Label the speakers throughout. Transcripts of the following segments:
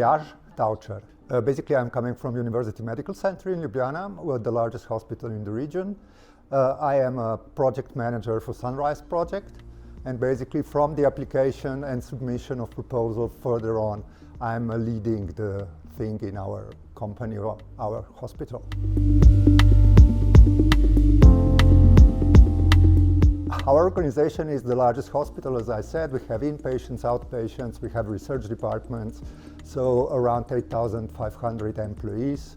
Speaker 1: Matjaž Tavčar. Basically, I'm coming from University Medical Center in Ljubljana, the largest hospital in the region. I am a project manager for Sunrise project, and basically from the application and submission of proposal further on, I'm leading the thing in our company or our hospital. Our organization is the largest hospital, as I said. We have inpatients, outpatients, we have research departments, so around 8,500 employees.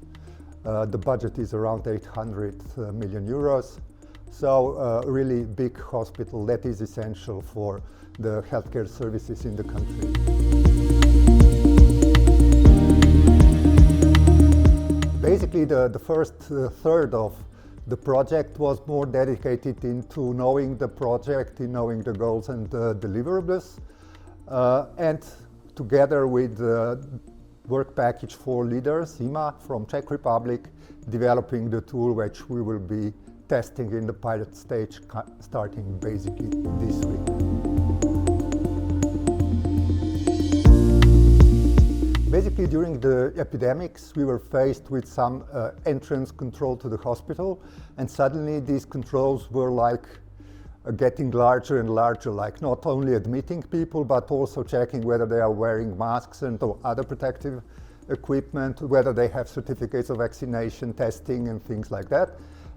Speaker 1: The budget is around 800 million euros. So a really big hospital that is essential for the healthcare services in the country. Basically, the first third of the project was more dedicated into knowing the project, in knowing the goals and the deliverables, and together with the work package for leaders, IMA from Czech Republic, developing the tool which we will be testing in the pilot stage starting basically this week. Basically, during the epidemics, we were faced with some entrance control to the hospital, and suddenly these controls were like getting larger and larger, like not only admitting people, but also checking whether they are wearing masks and other protective equipment, whether they have certificates of vaccination, testing, and things like that.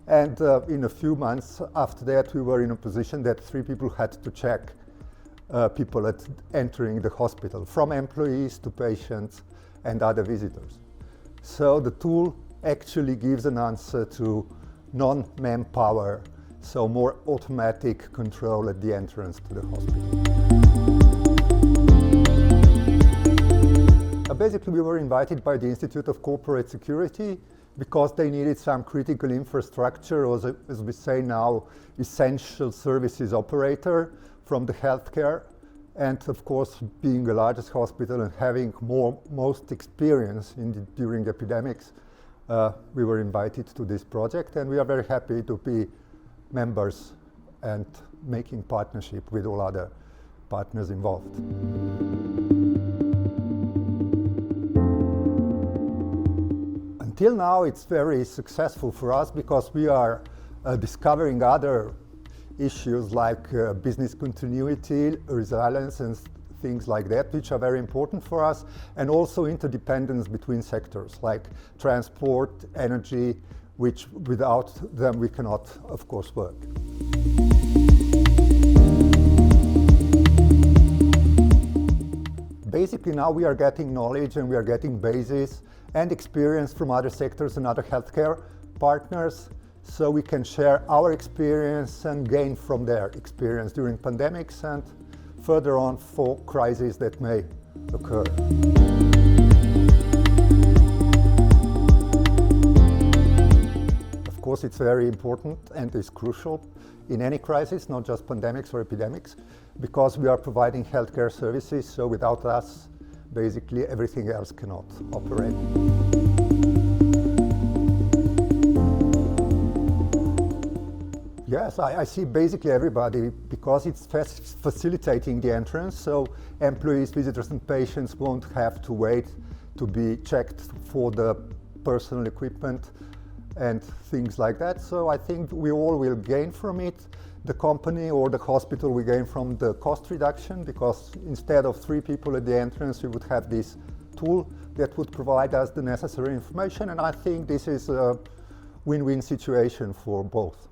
Speaker 1: And in a few months after that, we were in a position that 3 people had to check people entering the hospital, from employees to patients and other visitors. So the tool actually gives an answer to non-manpower, so more automatic control at the entrance to the hospital. Basically, we were invited by the Institute of Corporate Security because they needed some critical infrastructure, or as we say now, essential services operator from the healthcare. And of course, being the largest hospital and having most experience during epidemics, we were invited to this project, and we are very happy to be members and making partnership with all other partners involved. Until now, it's very successful for us because we are discovering other issues like business continuity, resilience, and things like that, which are very important for us, and also interdependence between sectors like transport, energy, which without them we cannot, of course, work. Basically, now we are getting knowledge and we are getting basis and experience from other sectors and other healthcare partners, so we can share our experience and gain from their experience during pandemics and further on for crises that may occur. Of course, it's very important and is crucial in any crisis, not just pandemics or epidemics, because we are providing healthcare services, so without us, basically everything else cannot operate. Yes, I see basically everybody, because it's facilitating the entrance, so employees, visitors and patients won't have to wait to be checked for the personal equipment and things like that. So I think we all will gain from it. The company or the hospital will gain from the cost reduction, because instead of 3 people at the entrance, we would have this tool that would provide us the necessary information, and I think this is a win-win situation for both.